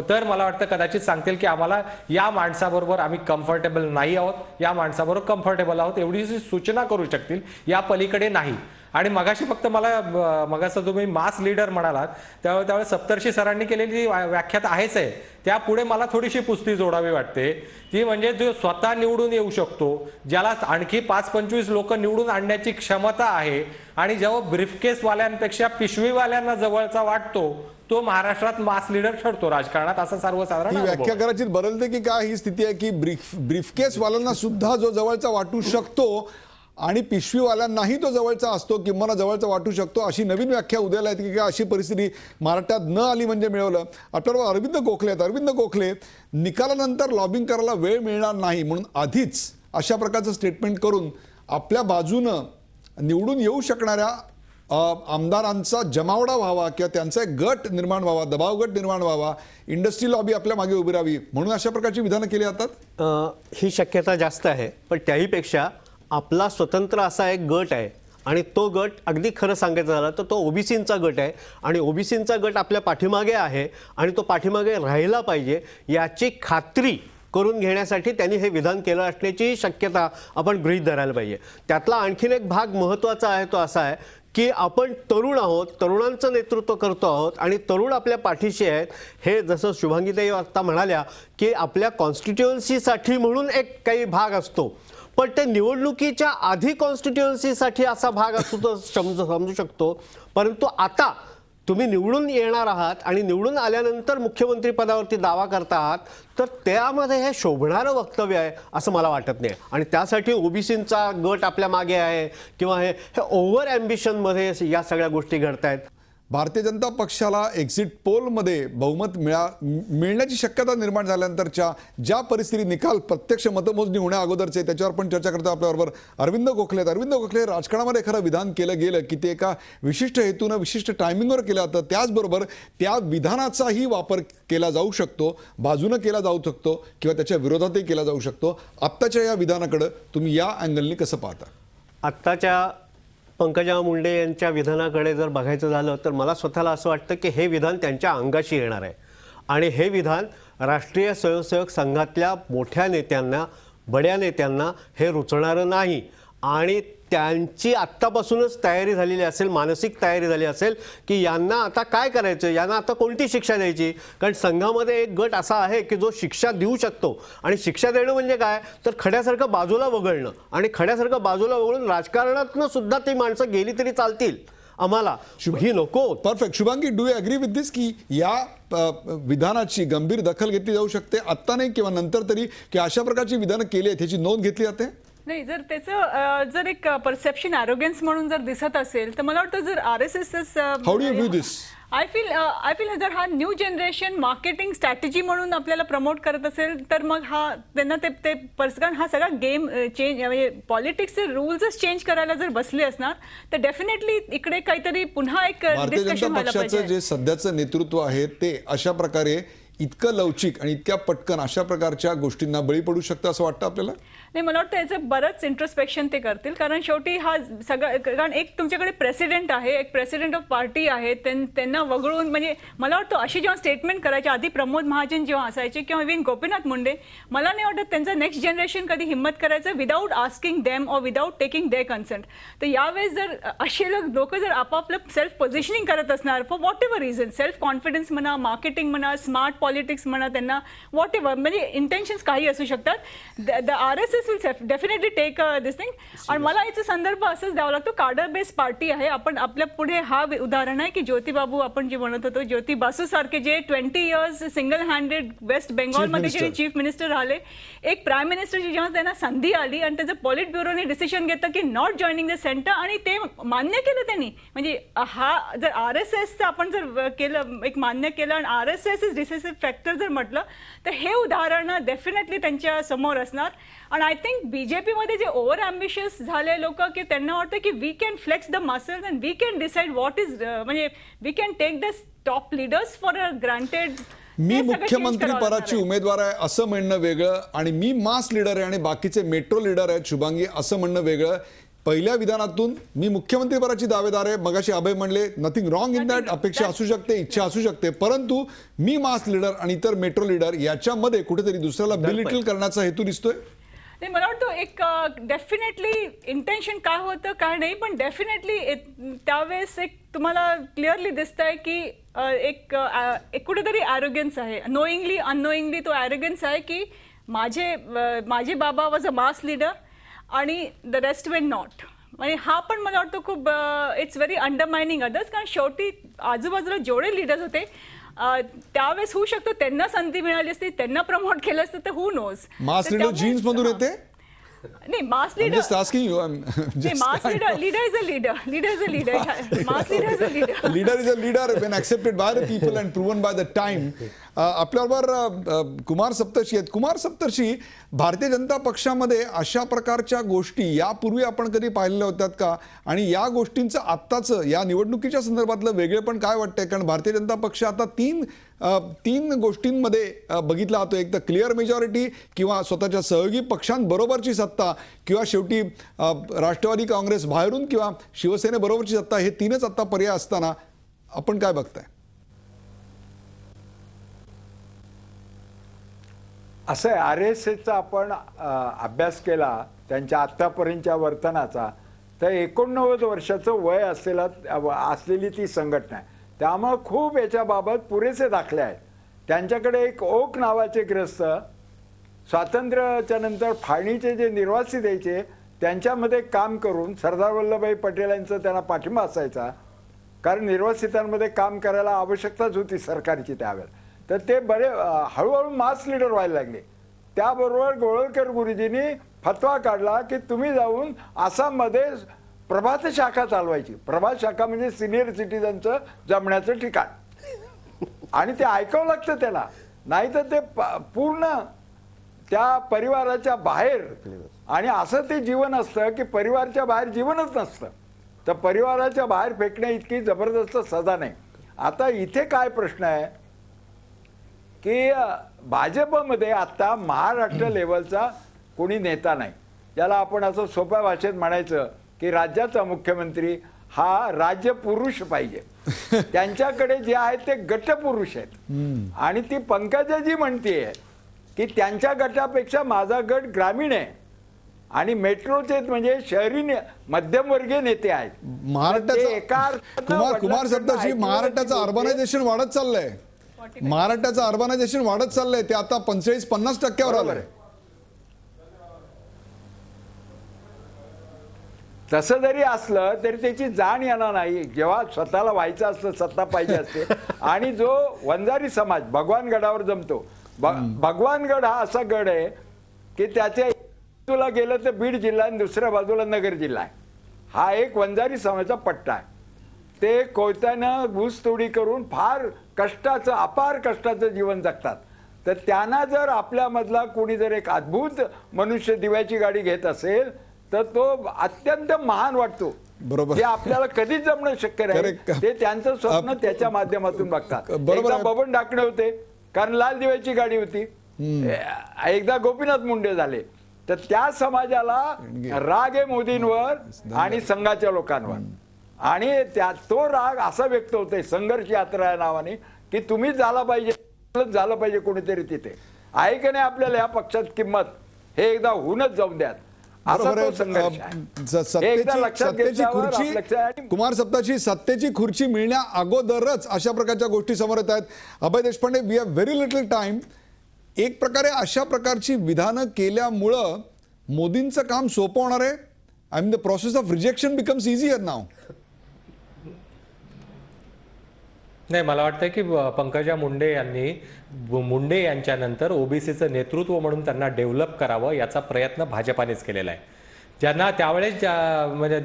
तर मला वाटतं कदाचित सांगतील की आम्हाला या माणसाबरोबर आम्ही कम्फर्टेबल नाही आहोत, या माणसाबरोबर कम्फर्टेबल आहोत, एवढी सूचना करू शकतील, या पलीकडे नाही. आणि मगाशी फक्त मला मगाचं तुम्ही मास लीडर म्हणालात त्यावेळेस सप्तर्षी सरांनी केलेली व्याख्यात आहेच आहे, त्यापुढे मला थोडीशी पुस्ती जोडावी वाटते. ती म्हणजे जो स्वतः निवडून येऊ शकतो, ज्याला आणखी 5-25 लोक निवडून आणण्याची क्षमता आहे, आणि जेव्हा ब्रीफकेसवाल्यांपेक्षा पिशवीवाल्यांना जवळचा वाटतो तो महाराष्ट्रात मास लीडर ठरतो राजकारणात, असं सर्वसाधारण ही व्याख्या करायची बदलते की काय ही स्थिती आहे की ब्रीफकेसवाल्यांना सुद्धा जो जवळचा वाटू शकतो आणि पिशवीवाल्यांनाही तो जवळचा असतो किंवा जवळचा वाटू शकतो, अशी नवीन व्याख्या उद्याला येते की काय अशी परिस्थिती महाराष्ट्रात न आली म्हणजे मिळवलं. आपल्याबरोबर अरविंद गोखले आहेत. अरविंद गोखले, निकालानंतर लॉबिंग करायला वेळ मिळणार नाही म्हणून आधीच अशा प्रकारचं स्टेटमेंट करून आपल्या बाजूनं निवडून येऊ शकणाऱ्या आमदारांचा जमावडा व्हावा किंवा त्यांचा एक गट निर्माण व्हावा, दबाव गट निर्माण व्हावा, इंडस्ट्री लॉबी आपल्या मागे उभी राहावी म्हणून अशा प्रकारची विधानं केली जातात. ही शक्यता जास्त आहे, पण त्याहीपेक्षा आपला स्वतंत्र असा एक गट आहे आणि तो गट अगदी खरं सांगायचं झालं तर तो ओबीसींचा गट आहे आणि ओबीसींचा गट आपल्या पाठीमागे आहे आणि तो पाठीमागे राहिला पाहिजे याची खात्री करून घेण्यासाठी त्यांनी हे विधान केलं असण्याची शक्यता आपण गृहीत धरायला पाहिजे. त्यातला आणखीन एक भाग महत्त्वाचा आहे, तो असा आहे की आपण तरुण आहोत, तरुणांचं नेतृत्व करतो आहोत आणि तरुण आपल्या पाठीशी आहेत. हे जसं शुभांगीताई आता म्हणाल्या की आपल्या कॉन्स्टिट्युएन्सीसाठी म्हणून एक काही भाग असतो, पण ते निवडणुकीच्या आधी कॉन्स्टिट्युएन्सीसाठी असा भाग असतो तो समजू शकतो. परंतु आता तुम्ही निवडून येणार आहात आणि निवडून आल्यानंतर मुख्यमंत्री पदावरती दावा करता आहात, तर त्यामध्ये हे शोभणारं वक्तव्य आहे असं मला वाटत नाही. आणि त्यासाठी ओबीसींचा गट आपल्या मागे आहे किंवा हे ओव्हर ॲम्बिशनमध्ये या सगळ्या गोष्टी घडतायत. भारतीय जनता पक्षाला एक्झिट पोलमध्ये बहुमत मिळण्याची शक्यता निर्माण झाल्यानंतरच्या ज्या परिस्थिती निकाल प्रत्यक्ष मतमोजणी होण्या अगोदरचे त्याच्यावर पण चर्चा करतो आपल्याबरोबर अरविंद गोखले. अरविंद गोखले, राजकारणामध्ये एखादं विधान केलं गेलं की ते एका विशिष्ट हेतूनं विशिष्ट टायमिंगवर केलं जातं, त्याचबरोबर त्या विधानाचाही वापर केला जाऊ शकतो, बाजूनं केला जाऊ शकतो किंवा त्याच्या विरोधातही केला जाऊ शकतो. आत्ताच्या या विधानाकडं तुम्ही या अँगलनी कसं पाहता? आत्ताच्या पंकजा मुंडे यांच्या विधानाकडे जर बघायचं झालं तर मला स्वतःला असं वाटतं की हे विधान त्यांच्या अंगाशी येणार आहे. आणि हे विधान राष्ट्रीय स्वयंसेवक संघातल्या मोठ्या नेत्यांना, बड्या नेत्यांना हे रुचणारं नाही. आणि त्यांची आत्तापासूनच तयारी झालेली असेल, मानसिक तयारी झाली असेल की यांना आता काय करायचं, यांना आता कोणती शिक्षा द्यायची. कारण संघामध्ये एक गट असा आहे की जो शिक्षा देऊ शकतो. आणि शिक्षा देणं म्हणजे काय, तर खड्यासारखं बाजूला वगळणं. आणि खड्यासारखं बाजूला वगळून राजकारणातनं सुद्धा ती माणसं गेली तरी चालतील, आम्हाला ही नको. Perfect. Shubhangi, do you agree with this की या विधानाची गंभीर दखल घेतली जाऊ शकते, आत्ता नाही किंवा नंतर तरी, की अशा प्रकारची विधानं केली आहेत ह्याची नोंद घेतली जाते? नाही, जर त्याचं जर एक परसेप्शन ॲरोगन्स म्हणून जर दिसत असेल तर मला वाटतं जर RSS how do you view this? I feel जर हा न्यू जनरेशन मार्केटिंग स्ट्रॅटेजी म्हणून आपल्याला प्रमोट करत असेल तर मग हा त्यांना ते कारण हा सगळा गेम चेंज म्हणजे पॉलिटिक्सचे रूल्सच चेंज करायला जर बसले असणार तर डेफिनेटली इकडे काहीतरी पुन्हा एक भारतीय डिस्कशन जनता व्हायला पक्षाचं पाहिजे. जे सध्याचं नेतृत्व आहे ते अशा प्रकारे इतकं लवचिक आणि इतक्या पटकन अशा प्रकारच्या गोष्टींना बळी पडू शकतं असं वाटतं आपल्याला? नाही, मला वाटतं याचं बरंच इंट्रोस्पेक्शन ते करतील. कारण शेवटी हा सगळं, कारण एक तुमच्याकडे प्रेसिडेंट आहे, एक प्रेसिडेंट ऑफ पार्टी आहे, त्यांना वगळून म्हणजे मला वाटतं अशी जेव्हा स्टेटमेंट करायची आधी प्रमोद महाजन जेव्हा असायचे किंवा इव्हन गोपीनाथ मुंडे, मला नाही वाटत त्यांचं नेक्स्ट जनरेशन कधी हिंमत करायचं without asking them or without taking their consent. तर यावेळेस जर असे लोक जर आपापलं सेल्फ पोझिशनिंग करत असणार for what ever reason, self confidence म्हणा, मार्केटिंग म्हणा, स्मार्ट पॉलिटिक्स म्हणा, त्यांना व्हॉट एव्हर म्हणजे इंटेन्शन्स काही असू शकतात, the RSS will definitely take this thing. आणि मला याचा संदर्भ असंच द्यावा लागतो, कार्डर बेस्ड पार्टी आहे. आपण आपल्या पुढे हा उदाहरण आहे की ज्योतिबाबू, आपण जे म्हणत होतो ज्योती बासू सारखे जे 20 years सिंगल हँडेड वेस्ट बेंगॉलमध्ये जे चीफ मिनिस्टर राहिले, एक प्राईम मिनिस्टरची जेव्हा त्यांना संधी आली आणि त्याचं पॉलिट ब्युरोने डिसिजन घेतलं की नॉट जॉईनिंग द सेंटर आणि ते मान्य केलं त्यांनी. म्हणजे हा जर RSSचं आपण जर केलं, एक मान्य केलं आणि RSS इज डिसिसिव्ह फॅक्टर जर म्हटलं तर हे उदाहरण डेफिनेटली त्यांच्या समोर असणार. आणि आय थिंक BJP मध्ये जे ओव्हर ॲम्बिशियस झाले लोक की त्यांना वाटतं की we can flex the muscles and we can decide what is म्हणजे we can take the top leaders for a granted. मी मुख्यमंत्री पदाची उमेदवार आहे असं म्हणणं वेगळं आणि मी मास लीडर आहे आणि बाकीचे मेट्रो लीडर आहेत शुभांगी असं म्हणणं वेगळं. पहिल्या विधानातून मी मुख्यमंत्री पदाची दावेदार आहे, मगाशी अभय म्हणले नथिंग रॉंग इन दॅट, अपेक्षा असू शकते, इच्छा असू शकते, परंतु मी मास लीडर आणि इतर मेट्रो लीडर याच्यामध्ये कुठेतरी दुसऱ्याला बिलिटल करण्याचा हेतू दिसतोय. नाही, मला वाटतं एक डेफिनेटली इंटेन्शन काय होतं काय नाही, पण डेफिनेटली त्यावेळेस एक तुम्हाला क्लिअरली दिसत आहे की एक कुठेतरी ॲरोगन्स आहे, नोईंगली अननोईंगली तो ॲरोगन्स आहे की माझे बाबा वॉज अ मास लीडर आणि द रेस्ट वेन नॉट. म्हणजे हा पण मला वाटतं खूप इट्स व्हेरी अंडरमायनिंग अदर्स. कारण शेवटी आजूबाजूला जेवढे लीडर्स होते त्यावेळेस होऊ शकतो त्यांना संधी मिळाली असती, त्यांना प्रमोट केलं असतं, तर हु नोज. मास लीडर जीन्स मधून येते? नाही, मास leader just asking you. Mass leader is a leader. Mass leader is a leader. Leader is a leader when accepted by the people and proven by the time. आपल्याबरोबर कुमार सप्तर्षी आहेत. कुमार सप्तर्षी, भारतीय जनता पक्षामध्ये अशा प्रकारच्या गोष्टी यापूर्वी आपण कधी पाहिलेल्या होत्यात का? आणि या गोष्टींचं आत्ताचं या निवडणुकीच्या संदर्भातलं वेगळेपण काय वाटतंय? कारण भारतीय जनता पक्ष आता तीन गोष्टींमध्ये बघितला जातो, एक तर क्लिअर मेजॉरिटी किंवा स्वतःच्या सहयोगी पक्षांबरोबरची सत्ता किंवा शेवटी राष्ट्रवादी काँग्रेस बाहेरून किंवा शिवसेनेबरोबरची सत्ता, हे तीनच आता पर्याय असताना आपण काय बघताय? असं आहे, RSSचा आपण अभ्यास केला त्यांच्या आत्तापर्यंतच्या वर्तनाचा, तर 89 वर्षाचं वय असलेली ती संघटना आहे. त्यामुळं खूप याच्याबाबत पुरेसे दाखले आहेत. त्यांच्याकडे एक ओक नावाचे ग्रस्त स्वातंत्र्याच्या नंतर फाळणीचे जे निर्वासित द्यायचे त्यांच्यामध्ये काम करून सरदार वल्लभभाई पटेल यांचा त्यांना पाठिंबा असायचा. कारण निर्वासितांमध्ये काम करायला आवश्यकताच होती सरकारची त्यावेळेला. तर ते बरे हळूहळू मास लीडर व्हायला लागले. त्याबरोबर गोळवलकर गुरुजींनी फतवा काढला की तुम्ही जाऊन आसाममध्ये प्रभात शाखा चालवायची. प्रभात शाखा म्हणजे सिनियर सिटीजनचं जमण्याचं ठिकाण. आणि ते ऐकावं लागतं त्याला, नाही तर ते पूर्ण त्या परिवाराच्या बाहेर. आणि असं ते जीवन असतं की परिवाराच्या बाहेर जीवनच नसतं. तर परिवाराच्या बाहेर फेकण्या इतकी जबरदस्त सजा नाही. आता इथे काय प्रश्न आहे की भाजपमध्ये आता महाराष्ट्र लेवलचा कोणी नेता नाही. ज्याला आपण असं सोप्या भाषेत म्हणायचं की राज्याचा मुख्यमंत्री हा राज्य पुरुष पाहिजे. त्यांच्याकडे जे आहेत ते गटपुरुष आहेत. आणि ती पंकजाजी म्हणते की त्यांच्या गटापेक्षा माझा गट ग्रामीण आहे आणि मेट्रोचे म्हणजे शहरी मध्यमवर्गीय नेते आहेत. कुमार सत्ताजी, महाराष्ट्राचं अर्बनायझेशन वाढत चाललंय. महाराष्ट्राचं अर्बनायझेशन वाढत चाललंय. ते आता 45-50% आलंय. तसं जरी असलं तरी त्याची जाण येणार नाही. जेव्हा स्वतःला व्हायचं असतं, सत्ता पाहिजे असते. आणि जो वंजारी समाज भगवानगडावर जमतो, भगवानगड हा असा गड आहे की त्याच्या बाजूला गेलं तर बीड जिल्हा आणि दुसऱ्या बाजूला नगर जिल्हा आहे. हा एक वंजारी समाजाचा पट्टा आहे. ते कोयत्यानं ऊसतोडी करून फार कष्टाचं, अपार कष्टाचं जीवन जगतात. तर त्यांना जर आपल्यामधला कोणी जर एक अद्भुत मनुष्य दिव्याची गाडी घेत असेल तर तो अत्यंत महान वाटतो. बरोबर. जे आपल्याला कधीच जमणं शक्य नाही ते त्यांचं स्वप्न त्याच्या माध्यमातून बघतात. एकदा बबन डाकणे होते कारण लाल दिव्याची गाडी होती. एकदा गोपीनाथ मुंडे झाले. तर त्या समाजाला राग आहे मोदींवर आणि संघाच्या लोकांवर. आणि तो राग असा व्यक्त होतोय संघर्ष यात्रा या नावाने की तुम्ही झाला पाहिजे कोणीतरी तिथे. आहे की नाही आपल्याला या पक्षात किंमत, हे एकदा होऊनच जाऊन द्या. कुमार सत्ताची सत्तेची खुर्ची मिळण्या अगोदरच अशा प्रकारच्या गोष्टी समोर येत आहेत. Abhay Deshpande, we have very little time. एक प्रकारे अशा प्रकारची विधानं केल्यामुळं मोदींचं काम सोपं होणार आहे. I mean the process of rejection becomes easier now. नाही, मला वाटतं की पंकजा मुंडे यांच्यानंतर ओबीसीचं नेतृत्व म्हणून त्यांना डेव्हलप करावं याचा प्रयत्न भाजपानेच केलेला आहे. ज्यांना त्यावेळेस म्हणजे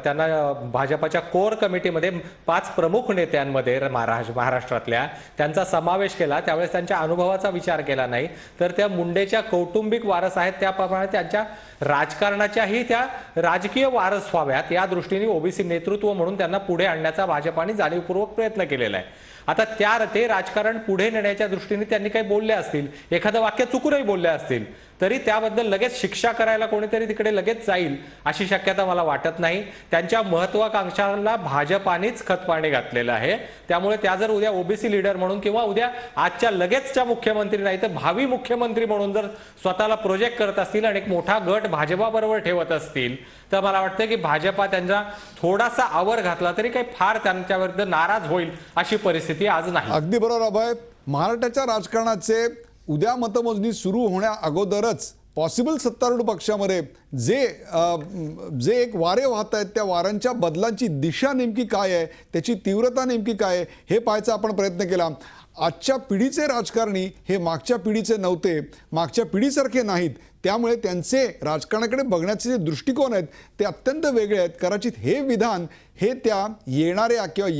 त्यांना भाजपाच्या कोर कमिटीमध्ये 5 प्रमुख नेत्यांमध्ये महाराष्ट्रातल्या त्यांचा समावेश केला. त्यावेळेस त्यांच्या अनुभवाचा विचार केला नाही, तर त्या मुंडेच्या कौटुंबिक वारस आहेत त्याप्रमाणे त्यांच्या राजकारणाच्याही त्या राजकीय वारस व्हाव्यात या दृष्टीने ओबीसी नेतृत्व म्हणून त्यांना पुढे आणण्याचा भाजपाने जाणीवपूर्वक प्रयत्न केलेला आहे. आता ते राजकारण पुढे नेण्याच्या दृष्टीने त्यांनी काही बोलले असतील, एखादं वाक्य चुकूनही बोलले असतील, तरी त्याबद्दल लगेच शिक्षा करायला कोणीतरी तिकडे लगेच जाईल अशी शक्यता मला वाटत नाही. त्यांच्या महत्वाकांक्षांना भाजपानेच खतपाणी घातलेलं आहे. त्यामुळे त्या जर उद्या ओबीसी लीडर म्हणून किंवा उद्या आजच्या लगेचच्या मुख्यमंत्री नाही तर भावी मुख्यमंत्री म्हणून जर स्वतःला प्रोजेक्ट करत असतील आणि एक मोठा गट भाजपाबरोबर ठेवत असतील तर मला वाटतं की भाजपा त्यांचा थोडासा आवर घातला तरी काही फार त्यांच्याविरुद्ध नाराज होईल अशी परिस्थिती आज नाही. अगदी बरोबर अभय. महाराष्ट्राच्या राजकारणाचे उद्या मतमोजणी सुरू होण्या अगोदरच पॉसिबल सत्तारूढ पक्षामध्ये जे एक वारे वाहत आहेत त्या वाऱ्यांच्या बदलांची दिशा नेमकी काय आहे, त्याची तीव्रता नेमकी काय आहे हे पाहायचा आपण प्रयत्न केला. आजच्या पिढीचे राजकारणी हे मागच्या पिढीचे नव्हते, मागच्या पिढीसारखे नाहीत. त्यामुळे त्यांचे राजकारणाकडे बघण्याचे जे दृष्टिकोन आहेत ते अत्यंत वेगळे आहेत. कदाचित हे विधान हे त्या येणाऱ्या किंवा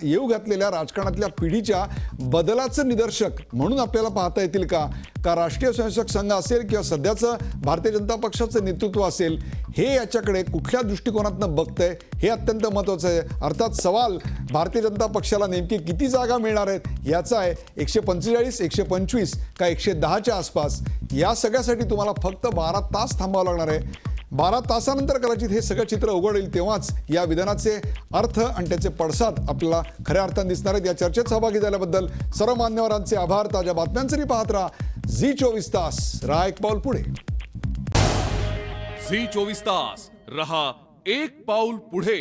येऊ घातलेल्या राजकारणातल्या पिढीच्या बदलाचं निदर्शक म्हणून आपल्याला पाहता येतील का राष्ट्रीय स्वयंसेवक संघ असेल किंवा सध्याचं भारतीय जनता पक्षाचं नेतृत्व असेल, हे याच्याकडे कुठल्या दृष्टिकोनातनं बघतंय हे अत्यंत महत्त्वाचं आहे. अर्थात सवाल भारतीय जनता पक्षाला नेमकी किती जागा मिळणार आहेत याचा आहे. 145, 125 का 110च्या आसपास. या सगळ्यासाठी तुम्हाला फक्त 12 तास थांबावं लागणार आहे. 12 तासानंतर कदाचित हे सगळं चित्र उघड होईल. तेव्हाच या विधानाचे अर्थ आणि त्याचे पडसाद आपल्याला खऱ्या अर्थाने दिसणार आहेत. या चर्चेत सहभागी झाल्याबद्दल सर्व मान्यवरांचे आभार. ताज्या बातम्यांसाठी पाहत राहा झी 24 तास. रहा एक पाऊल पुढे. झी 24 तास रहा एक पाऊल पुढे.